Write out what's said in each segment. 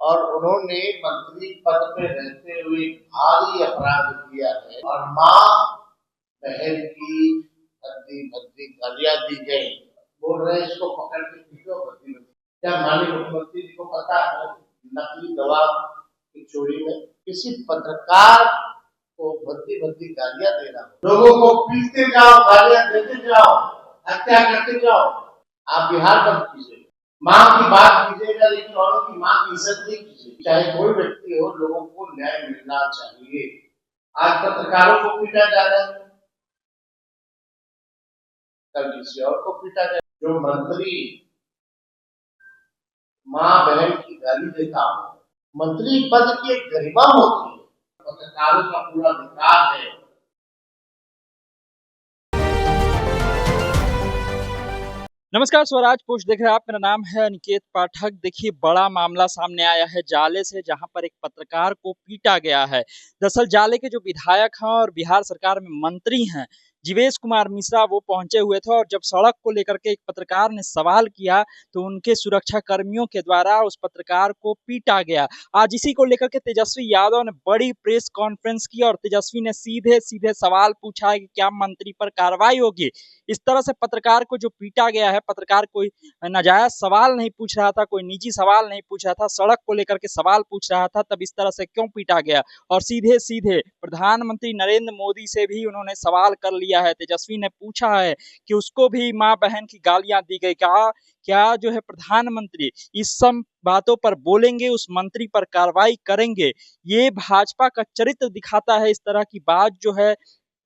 और उन्होंने मंत्री पद पे रहते हुए भारी अपराध किया है और माँ बहन की भद्दी भद्दी गालियां दी गई। बोल रहे इसको पकड़ के पीटो भद्दी भद्दी। क्या माननीय मुख्यमंत्री जी को पता है नकली दवा की चोरी में किसी पत्रकार को भद्दी भद्दी गालियां देना, लोगों को पीटते जाओ, गालियां देते जाओ, हत्या करते जाओ। आप बिहार बंद कीजिए, माँ की बात कीजिएगा, लेकिन औरों की माँ की इज्जत नहीं कीजिए। चाहे कोई व्यक्ति हो, लोगों को न्याय मिलना चाहिए। आज पत्रकारों को पीटा जा रहा है, कल किसी और को पीटा जाए। जो मंत्री माँ बहन की गाली देता हो, मंत्री पद की एक गरिमा होती है, पत्रकारों का पूरा अधिकार है। नमस्कार, स्वराज पोस्ट देख रहे हैं आप। मेरा नाम है अनिकेत पाठक। देखिए, बड़ा मामला सामने आया है जाले से, जहां पर एक पत्रकार को पीटा गया है। दरअसल जाले के जो विधायक हैं और बिहार सरकार में मंत्री हैं जीवेश कुमार मिश्रा, वो पहुंचे हुए थे और जब सड़क को लेकर के एक पत्रकार ने सवाल किया तो उनके सुरक्षा कर्मियों के द्वारा उस पत्रकार को पीटा गया। आज इसी को लेकर के तेजस्वी यादव ने बड़ी प्रेस कॉन्फ्रेंस की और तेजस्वी ने सीधे सीधे सवाल पूछा है कि क्या मंत्री पर कार्रवाई होगी। इस तरह से पत्रकार को जो पीटा गया है, पत्रकार कोई नाजायज सवाल नहीं पूछ रहा था, कोई निजी सवाल नहीं पूछ रहा था, सड़क को लेकर के सवाल पूछ रहा था, तब इस तरह से क्यों पीटा गया। और सीधे सीधे प्रधानमंत्री नरेंद्र मोदी से भी उन्होंने सवाल कर लिया है। तेजस्वी ने पूछा है कि उसको भी माँ बहन की गालियां दी गई। कहा क्या जो है प्रधानमंत्री इस सब बातों पर बोलेंगे, उस मंत्री पर कार्रवाई करेंगे। ये भाजपा का चरित्र दिखाता है। इस तरह की बात जो है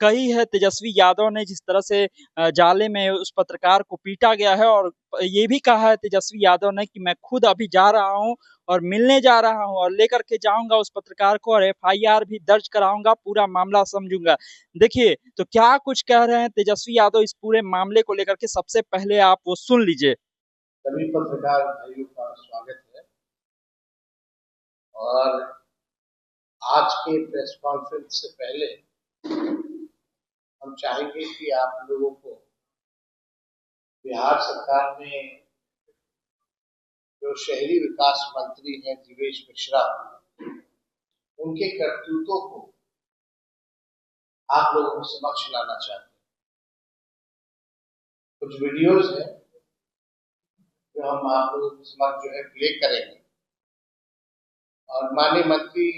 कही है तेजस्वी यादव ने, जिस तरह से जाले में उस पत्रकार को पीटा गया है। और ये भी कहा है तेजस्वी यादव ने कि मैं खुद अभी जा रहा हूं और मिलने जा रहा हूं और लेकर के जाऊंगा उस पत्रकार को और एफआईआर भी दर्ज कराऊंगा, पूरा मामला समझूंगा। देखिए तो क्या कुछ कह रहे हैं तेजस्वी यादव इस पूरे मामले को लेकर के, सबसे पहले आप वो सुन लीजिए। सभी पत्रकार भाइयों का स्वागत है और आज के प्रेस कॉन्फ्रेंस से पहले हम चाहेंगे कि आप लोगों को बिहार सरकार में जो शहरी विकास मंत्री हैं जीवेश मिश्रा, उनके करतूतों को आप लोगों के समक्ष लाना चाहते हैं। कुछ वीडियोस हैं जो हम आप लोगों के समक्ष जो है प्ले करेंगे और माननीय मंत्री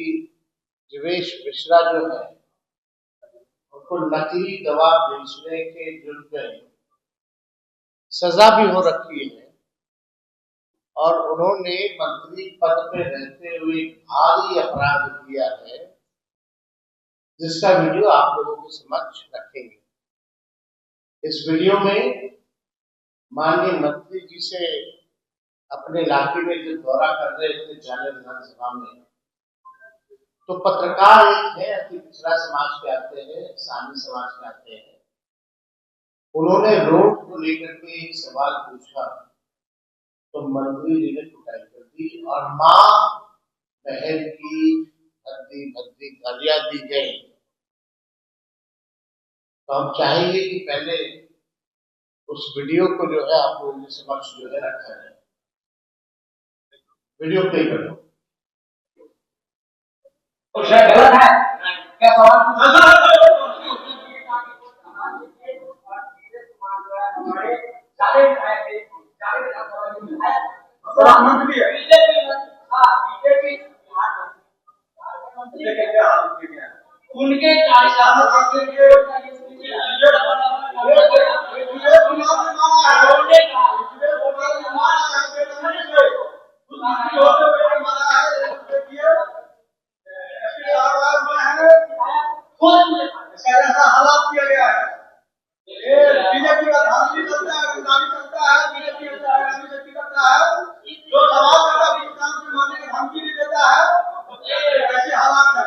जीवेश मिश्रा जो है उनको नकली दवा बेचने के जुर्म में सजा भी हो रखी है और उन्होंने मंत्री पद पे रहते हुए भारी अपराध किया है, जिसका वीडियो आप लोगों के समक्ष रखेंगे। इस वीडियो में माननीय मंत्री जी से अपने इलाके में जो दौरा कर रहे थे जाले विधानसभा में, तो पत्रकार एक है, अति पिछड़ा समाज के आते हैं, सामी समाज के आते हैं। उन्होंने रोड को लेकर के एक सवाल पूछा तो मंत्री जी ने कुटाई कर दी और माँ बहन की भद्दी भद्दी गालियां दी गई। तो हम चाहेंगे कि पहले उस वीडियो को जो है आप लोगों के समक्ष जो है रखा जाए। वीडियो प्ले करो। तो शायद गलत है क्या सवाल प्रधानमंत्री है उनके हालात किया गया है। बीजेपी का धामी चलता है, गुंडामी चलता है, बीजेपी करता है, जो सवाल करता है की मानने का धमकी भी देता है। ऐसे हालात है।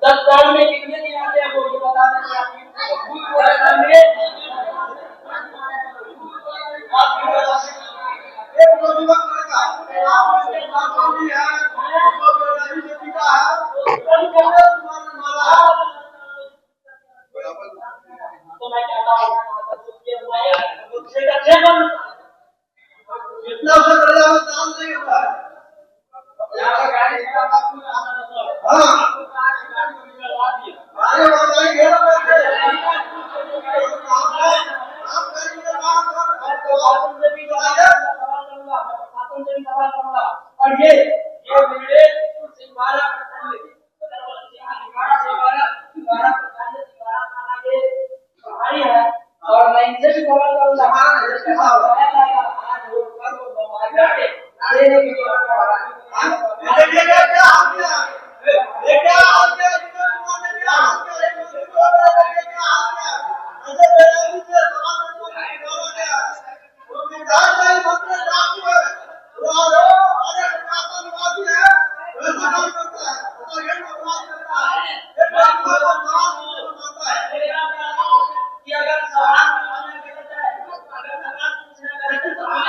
10 साल में कितने दिन आते हैं वो बता दें। इतना से बढ़िया काम नहीं होता है। यहाँ का गाड़ी हाँ अरे भाई घेरा बैठे आप करेंगे बात से भी सवाल करूंगा और ये मेरे सिंघाड़ा भाई है और मैं इनसे भी सवाल करूंगा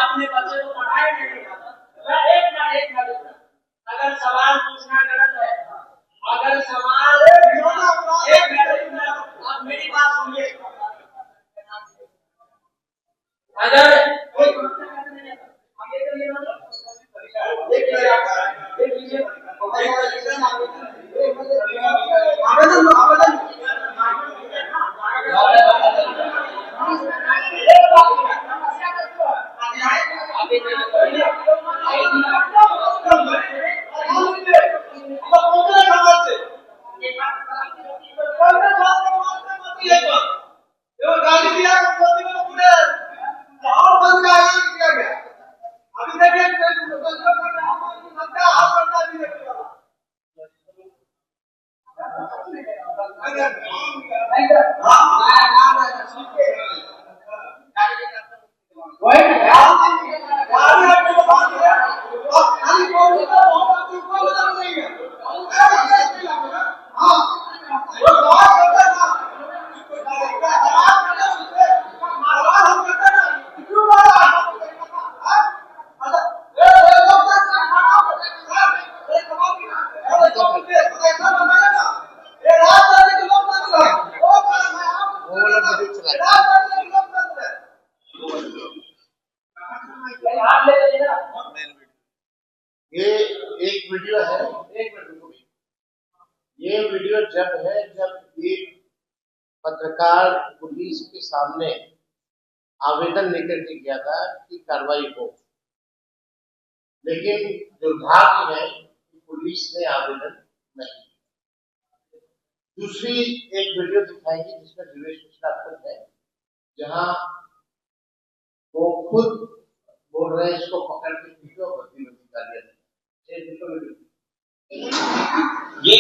अपने बच्चे को पढ़ाए नहीं एक मिनट अगर सवाल पूछना गलत है अगर सवाल एक मिनट आप मेरी बात सुनिए अगर ये एक वीडियो है, एक मिनट ये वीडियो जब एक पत्रकार पुलिस के सामने आवेदन लेकर के गया था कि कार्रवाई हो, लेकिन दुर्भाग्य है कि पुलिस ने आवेदन नहीं। दूसरी एक वीडियो दिखाएगी जिसमें दिवेश मिश्रा खुद है, जहां वो खुद बोल रहे हैं इसको पकड़ के पीटो बत्ती गालियां ये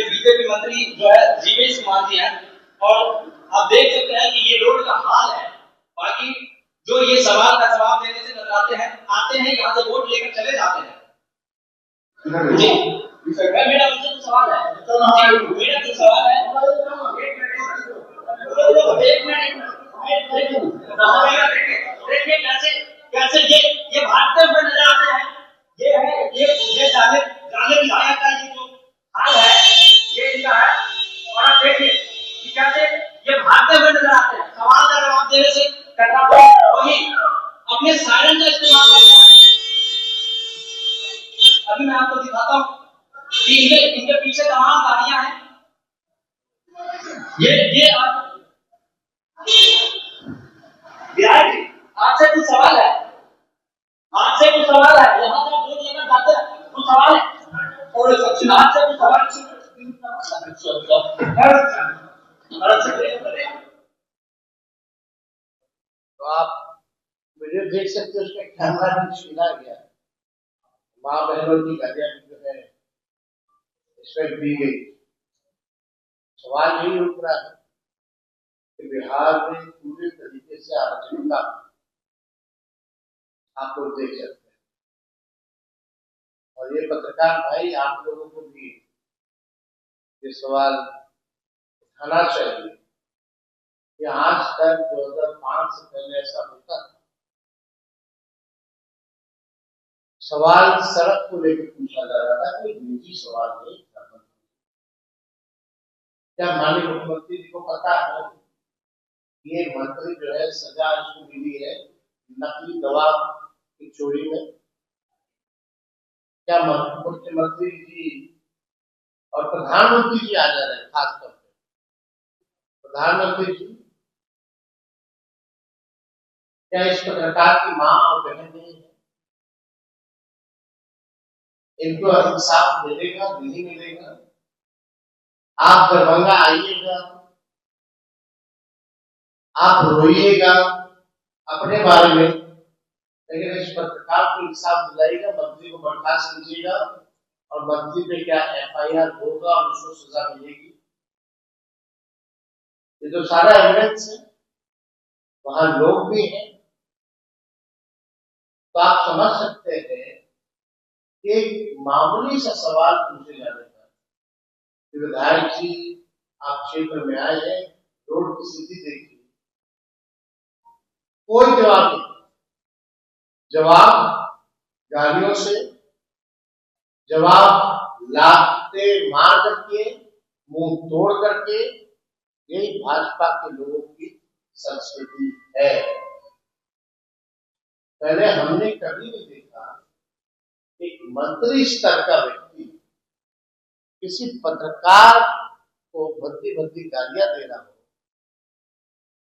बीजेपी मंत्री जो है जीवेश कुमार जी हैं और आप देख सकते हैं कि ये रोड का हाल है। बाकी जो ये सवाल का जवाब देने से नजराते हैं आते हैं यहाँ से वोट लेकर चले जाते हैं। जी मेरा उनसे सवाल है मेरा जो सवाल है एक मिनट देखिए कैसे ये भागते हुए नजर आते हैं। ये है ये जाले विधायक का ये जो हाल है ये इनका है और आप देखिए कि कैसे ये भागते हुए नजर आते हैं। सवाल का जवाब देने से कतराते हैं वही अपने सायरन का इस्तेमाल करते हैं। अभी मैं आपको दिखाता हूँ कि इनके पीछे तमाम गाड़ियां हैं। ये आप विधायक जी आपसे कुछ सवाल है यहाँ से आप वोट लेकर जाते हैं कुछ सवाल है और आपसे कुछ सवाल तो आप वीडियो देख सकते हो, उसका कैमरा भी छीना गया, माँ बहनों की गालियां जो है इसमें दी गई। सवाल यही उठ रहा है कि बिहार में पूरे तरीके से आरक्षण का आप लोग देख सकते हैं और ये पत्रकार भाई आप लोगों को भी ये सवाल उठाना चाहिए कि आज तक 2005 से पहले ऐसा होता था। सवाल सड़क को लेकर पूछा जा रहा था, कोई निजी सवाल नहीं था। क्या माननीय मुख्यमंत्री जी को पता है ये मंत्री जो है सजा इसको मिली है नकली दवा की चोरी में। क्या मुख्यमंत्री जी और प्रधानमंत्री जी आ जा रहे हैं, खासतौर पे प्रधानमंत्री जी, क्या इस पत्रकार की मां और बहन नहीं है? इनको इंसाफ मिलेगा नहीं मिलेगा? आप दरभंगा आइएगा, आप रोइएगा अपने बारे में, लेकिन इस पत्रकार को इंसाफ दिलाइएगा, मंत्री को बर्खास्त कीजिएगा और मंत्री पे क्या एफआईआर होगा और उसको सजा मिलेगी। ये तो सारा एविडेंस है, वहां लोग भी हैं, तो आप समझ सकते हैं कि एक मामूली सा सवाल पूछे जाने पर विधायक जी आप क्षेत्र में आए हैं, रोड की स्थिति देखिए, कोई जवाब नहीं। जवाब गालियों से, जवाब लाते मार करके, मुंह तोड़ करके। यही भाजपा के लोगों की संस्कृति है। पहले हमने कभी नहीं देखा एक मंत्री स्तर का व्यक्ति किसी पत्रकार को भद्दी भद्दी गालियां दे रहा हो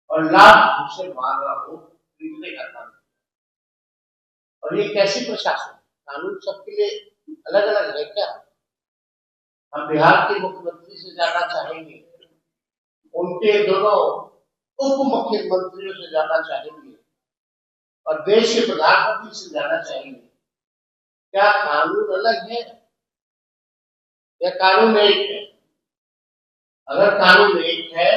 और लात घूंसे मार रहा हो, पीटने का काम। और ये कैसी प्रशासन? कानून सबके लिए अलग अलग है क्या? हम बिहार के मुख्यमंत्री से जानना चाहेंगे, उनके दोनों उप मुख्यमंत्रियों से जानना चाहेंगे और देश के प्रधानमंत्री से जानना चाहेंगे, क्या कानून अलग है या कानून एक है? अगर कानून एक है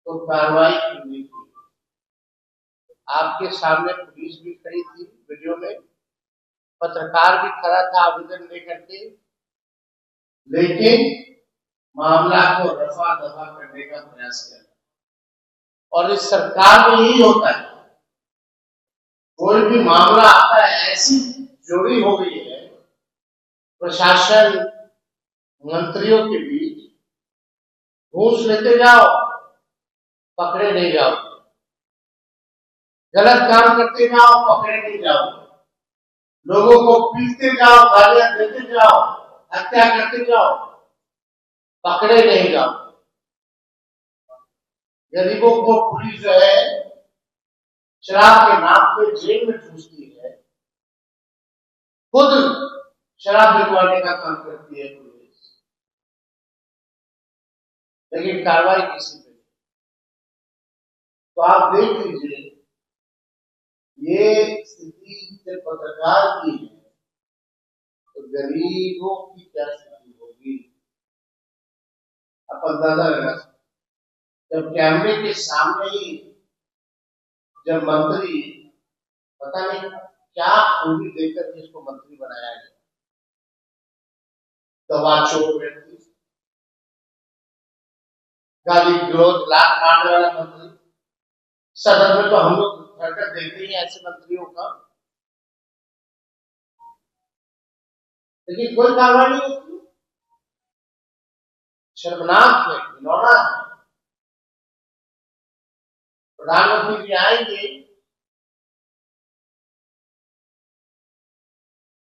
तो कार्रवाई क्यों नहीं की? आपके सामने पुलिस भी खड़ी थी वीडियो में, पत्रकार भी खड़ा था आवेदन लेकर के, लेकिन मामला को रफा दफा करने का प्रयास किया। और इस सरकार में यही होता है, कोई भी मामला आता है, ऐसी जोड़ी हो गई है प्रशासन मंत्रियों के बीच, घूस लेते जाओ पकड़े नहीं जाओ, गलत काम करते जाओ पकड़े नहीं जाओ, लोगों को पीटते जाओ, गालियां देते जाओ, हत्या करते जाओ, पकड़े नहीं जाओ। गरीबों को पुलिस जो है शराब के नाम पे जेल में ठूसती है, खुद शराब बिकवाने का काम करती है पुलिस, लेकिन कार्रवाई किसी पे। तो आप देख लीजिए, ये स्थिति जब पत्रकार की है तो गरीबों की क्या स्थिति होगी आप अंदाजा लगा सकते। जब कैमरे के सामने ही जब मंत्री, पता नहीं क्या खूबी देकर के इसको मंत्री बनाया गया, दवा चोर व्यक्ति, गाली गलौज लात मारने वाला मंत्री। सदन में तो हम लोग हरकत देखते ही ऐसे मंत्रियों का, लेकिन कोई कार्रवाई नहीं होती। शर्मनाक है, घिनौना है। प्रधानमंत्री जी आएंगे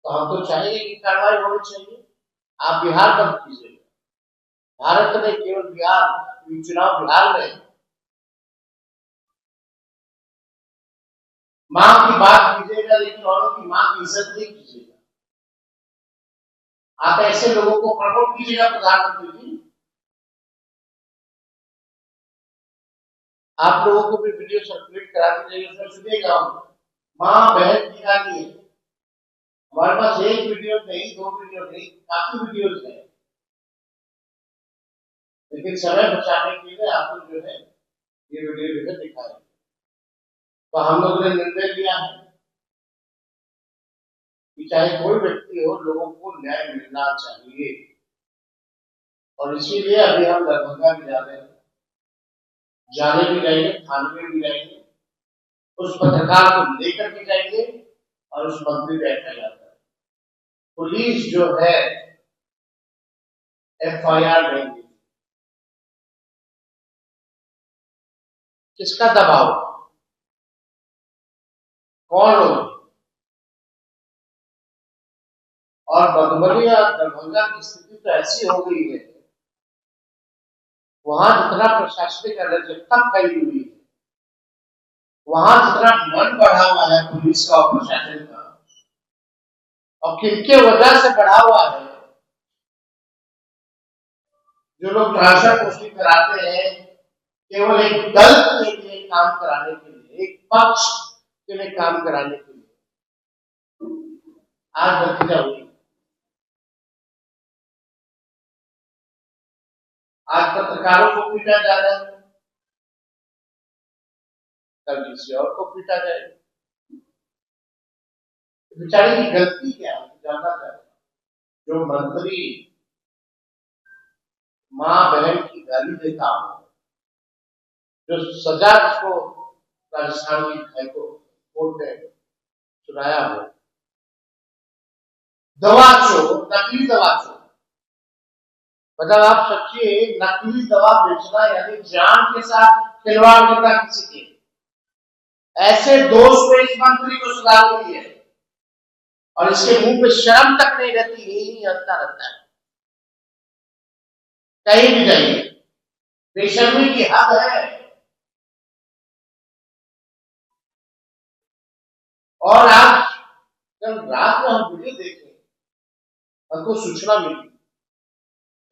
तो हम तो चाहेंगे कि कार्रवाई होनी चाहिए। आप बिहार बंद कीजिएगा, भारत में केवल बिहार, चुनाव बिहार में। मां की बात कीजिएगा लेकिन औरों की मां की इज्जत नहीं कीजिएगा। आप ऐसे लोगों को प्रमोट कीजिएगा प्रधानमंत्री जी। आप लोगों को भी वीडियो सर्कुलेट करा दीजिएगा, उसमें सुनिएगा मां बहन की गाली है। हमारे पास एक वीडियो नहीं, दो वीडियो नहीं, काफी वीडियोज है, लेकिन समय बचाने के लिए आप लोग जो है ये वीडियो जो है दिखाएंगे। तो हम लोगों ने निर्णय लिया है कि चाहे कोई व्यक्ति हो, लोगों को न्याय मिलना चाहिए, और इसीलिए अभी हम दरभंगा भी जा रहे हैं, जाने भी जाएंगे, थाने में भी जाएंगे, उस पत्रकार को लेकर के जाएंगे और उस मंत्री पे एफआईआर करेंगे। पुलिस जो है एफआईआर नहीं देती, किसका दबाव? कौन लोग, और मधुबनी और दरभंगा की स्थिति तो ऐसी हो गई है, वहां जितना प्रशासनिक अराजकता फैली हुई है, वहां जितना मन बढ़ा हुआ है पुलिस का और प्रशासन का, और किनके वजह से बढ़ा हुआ है, जो लोग ट्रांसफर पोस्टिंग कराते हैं केवल एक दल के लिए काम कराने के लिए, एक पक्ष के लिए काम कराने के लिए, आज नतीजा हुई। आज पत्रकारों को पीटा जा रहा है, कल किसी और को पीटा जाएगा। बेचारे की गलती क्या है जानना चाहते। जो मंत्री मां बहन की गाली देता हो, जो सजा जिसको राजस्थान की हाईकोर्ट ने सुनाया हो, दवा चोर, नकली दवा चोर, मतलब आप सोचिए नकली दवा बेचना यानी जान के साथ खिलवाड़ करना किसी के, ऐसे दोष में इस मंत्री को सजा मिली है और इसके मुंह पे शर्म तक नहीं रहती, यही हंसता रहता है। कहीं भी जाइए बेशर्मी की हद है। और आज कल रात में हम वीडियो देखे, हमको सूचना मिली,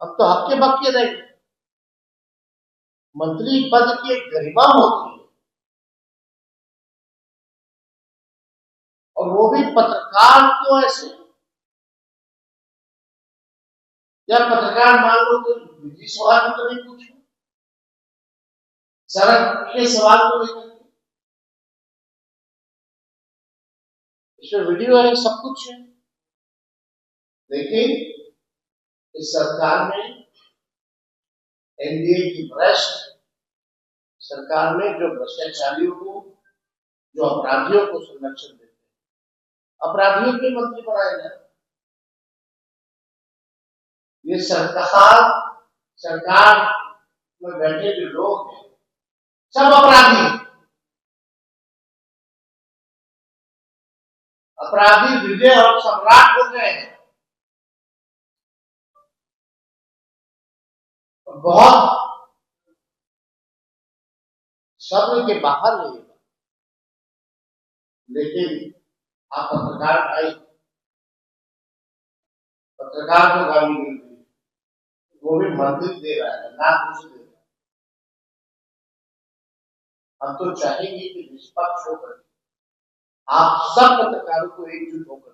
हम तो हक्के बक्के रह गए। मंत्री पद की एक गरिमा होती है, और वो भी पत्रकार को ऐसे, या पत्रकार मान लो तो निजी सवाल तो नहीं पूछो, सड़क के सवाल तो नहीं करते, इसमें वीडियो है, सब कुछ है। लेकिन इस सरकार में, एनडीए की भ्रष्ट सरकार में, जो भ्रष्टाचारियों को, जो अपराधियों को संरक्षण देते हैं, अपराधियों के मंत्री बनाए जाए। ये सरकार में बैठे जो लोग हैं सब अपराधी, अपराधी विजय और सम्राट हो गए हैं। बहुत शब्द के बाहर नहीं, लेकिन आप पत्रकार भाई, पत्रकार को गाली मिल रही है, वो भी मंत्री दे रहा है, ना कुछ दे रहा है। हम तो चाहेंगे कि निष्पक्ष होकर आप सब पत्रकारों को एकजुट होकर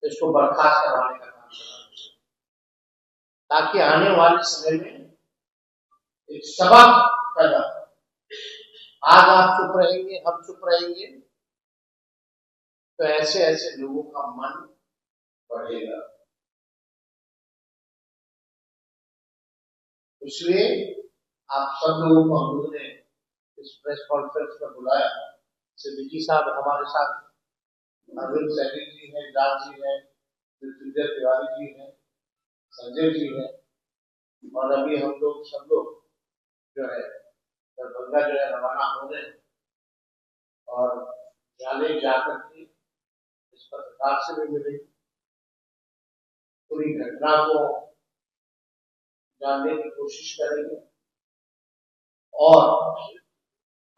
इसको बर्खास्त करवाने का काम करना चाहिए, ताकि आने वाले समय में एक सबक पैदा हो। आज आप चुप रहेंगे, हम चुप रहेंगे, तो ऐसे ऐसे लोगों का मन बढ़ेगा। इसलिए आप सब लोगों को हम लोगों ने इस प्रेस कॉन्फ्रेंस में बुलाया। सिद्दीकी साहब हमारे साथ, अरविंद सैनी जी हैं, राज जी हैं, मृत्युंजय तिवारी जी हैं, संजय जी हैं, और अभी हम लोग सब लोग जो है दरभंगा जो है रवाना हो रहे हैं, और जाले जाकर के इस पत्रकार से भी मिले, पूरी घटना को जानने की कोशिश करेंगे, और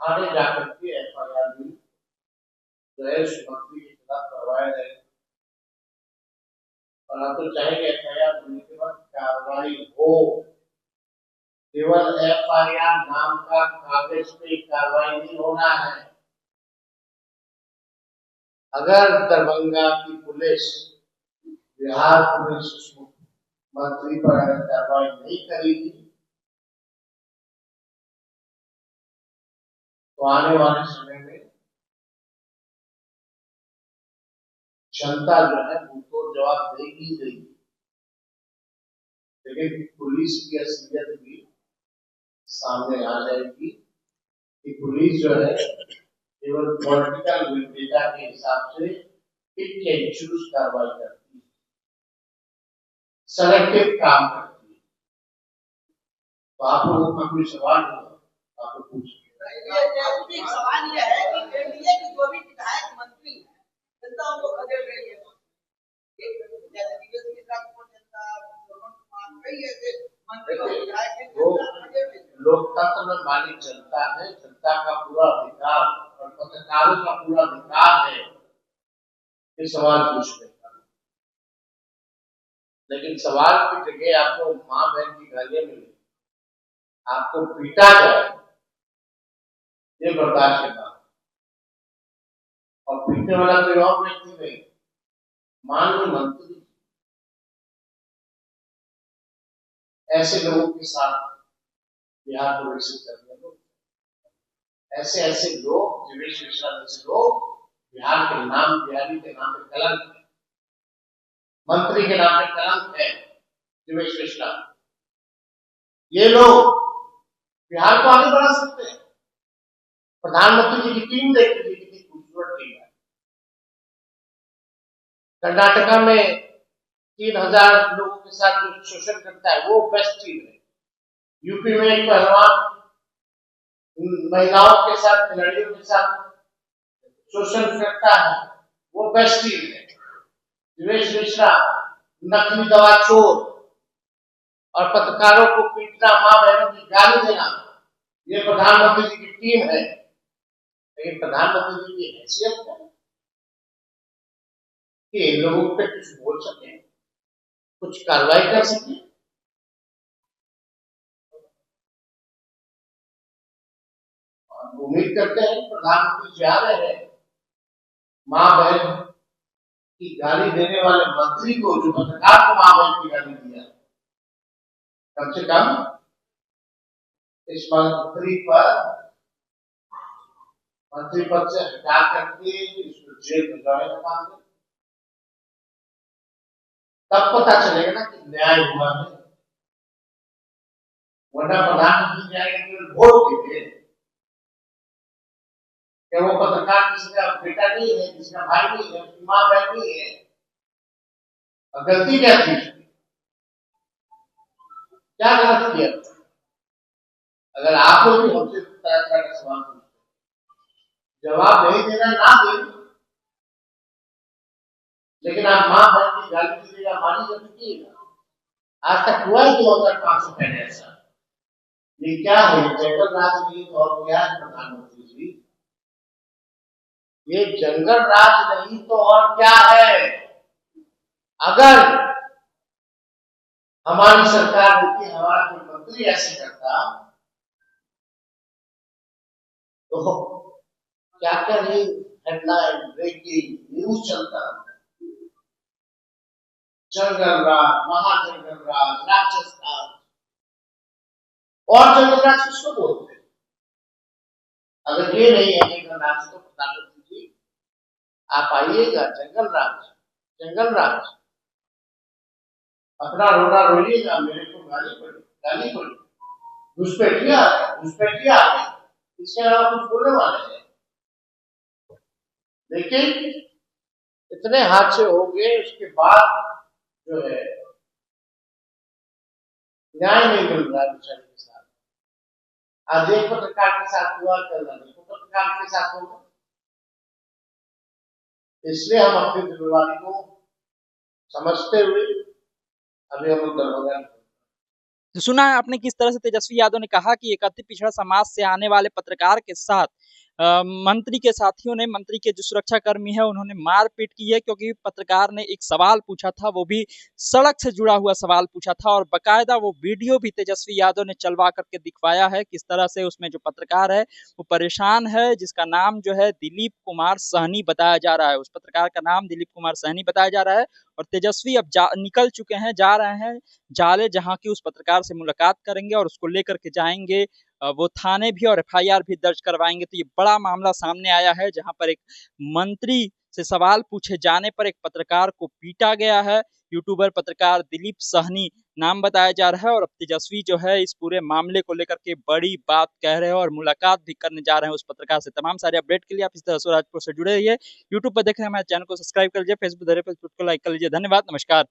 थाने जाकर के एफआईआर भी जो है मंत्री के खिलाफ करवाया जाएगा। और हम तो चाहेंगे एफआईआर होने के बाद कार्रवाई हो, केवल एफआईआर नाम का कागज पे कार्रवाई नहीं होना है। अगर दरभंगा की पुलिस, बिहार पुलिस मंत्री पर अगर कार्रवाई नहीं करेगी, तो आने वाले समय में जनता जो है उनको जवाब देगी देगी। लेकिन पुलिस की असलियत भी सामने आ जाएगी कि पुलिस जो है केवल पॉलिटिकल विक्रेता के हिसाब से पिक एंड चूज कार्रवाई करती है, सेलेक्टिव काम करती है। तो आप लोगों का कोई सवाल होगा आप पूछ सकते हैं। सवाल यह है कि एनडीए की जो भी पत्र में मालिक जनता है, जनता का पूरा अधिकार और पत्रकारों का पूरा अधिकार है ये सवाल पूछने का। लेकिन सवाल की जगह आपको माँ बहन की गालियां मिले, आपको पीटा जाए, ये बर्दाश्त करना। और पीटने वाला कोई और व्यक्ति नहीं, मान लो मंत्री। ऐसे लोगों के साथ बिहार को विकसित करने को, ऐसे ऐसे लोग, जीवेश मिश्रा जैसे लोग बिहार के नाम, बिहारी के नाम पे कलंक है, मंत्री के नाम पे कलंक है। जीवेश मिश्रा, ये लोग बिहार को आगे बढ़ा सकते हैं। प्रधानमंत्री जी की टीम देख लीजिए, कितनी खूबसूरत टीम है। कर्नाटका में 3000 लोगों के साथ जो शोषण करता है वो बेस्ट टीम है। यूपी में एक पहलवान महिलाओं के साथ, खिलाड़ियों के साथ शोषण करता है, वो बेस्ट टीम है। जीवेश मिश्रा नकली दवा चोर और पत्रकारों को पीटना, मां बहनों की गाली देना, ये प्रधानमंत्री जी की टीम है। लेकिन प्रधानमंत्री जी की हैसियत है कि इन लोगों पे कुछ बोल सके, कुछ कार्रवाई कर सके। उम्मीद करते हैं प्रधानमंत्री जी आ रहे हैं, मां बहन की गाली देने वाले मंत्री को, जो पत्रकार को मां बहन की गाली दिया, कम से कम इस मंत्री पद से हटा करके इसको जेल भिजवाने का काम करें। तब पता चलेगा ना कि न्याय हुआ है। वरना प्रधानमंत्री जाएंगे केवल वोट के लिए, क्या वो पत्रकार किसी का बेटा नहीं है, किसी का भाई नहीं है, उसकी मां बहन नहीं है? और गलती क्या थी, क्या गलत किया? अगर आप लोग भी हमसे तरह तरह का सवाल पूछते, जवाब नहीं देना ना दे, लेकिन आप मां बहन की गाली दीजिएगा, मानी जा चुकी है। आज तक हुआ ही 2500 पहले ऐसा। ये क्या है? जंगल राज नहीं तो और क्या है प्रधानमंत्री जी? ये जंगल राज नहीं तो और क्या है? अगर हमारी सरकार होती, हमारा कोई मंत्री ऐसे करता तो क्या क्या नहीं हेडलाइन, ब्रेकिंग न्यूज चलता। जंगल राज, महाजंगल राज, राक्षस राज। और जंगल राज किसको बोलते हैं? अगर ये नहीं है जंगल राज तो प्रधानमंत्री जी आप आइएगा, जंगल राज अपना रोना रोइएगा, मेरे को गाली पड़ी, घुसपैठिया आ गए, इसके अलावा कुछ बोलने वाले हैं? लेकिन इतने हादसे हो गए, उसके बाद जो है न्याय नहीं मिल रहा बेचारे के साथ। आज एक पत्रकार के साथ हुआ, कल दूसरे पत्रकार के साथ होगा। इसलिए हम अपनी जिम्मेवारी को समझते हुए अभी हम लोग दरभंगा। तो सुना है आपने किस तरह से तेजस्वी यादव ने कहा कि एक अति पिछड़ा समाज से आने वाले पत्रकार के साथ मंत्री के साथियों ने, मंत्री के जो सुरक्षा कर्मी है उन्होंने मारपीट की है, क्योंकि पत्रकार ने एक सवाल पूछा था, वो भी सड़क से जुड़ा हुआ सवाल पूछा था, और बकायदा वो वीडियो भी तेजस्वी यादव ने चलवा करके दिखवाया है किस तरह से उसमें जो पत्रकार है वो परेशान है, जिसका नाम जो है दिलीप कुमार सहनी बताया जा रहा है। उस पत्रकार का नाम दिलीप कुमार सहनी बताया जा रहा है। और तेजस्वी अब निकल चुके हैं, जा रहे हैं जाले, जहां की उस पत्रकार से मुलाकात करेंगे और उसको लेकर के जाएंगे वो थाने भी, और एफआईआर भी दर्ज करवाएंगे। तो ये बड़ा मामला सामने आया है, जहां पर एक मंत्री से सवाल पूछे जाने पर एक पत्रकार को पीटा गया है। यूट्यूबर पत्रकार दिलीप सहनी नाम बताया जा रहा है, और अब तेजस्वी जो है इस पूरे मामले को लेकर के बड़ी बात कह रहे हैं और मुलाकात भी करने जा रहे हैं उस पत्रकार से। तमाम सारे अपडेट के लिए आप इस तरह स्वराजपुर से जुड़े रहिए। यूट्यूब पर देख रहे हैं हमारे चैनल को सब्सक्राइब कर लीजिए, फेसबुक को लाइक कर लीजिए। धन्यवाद, नमस्कार।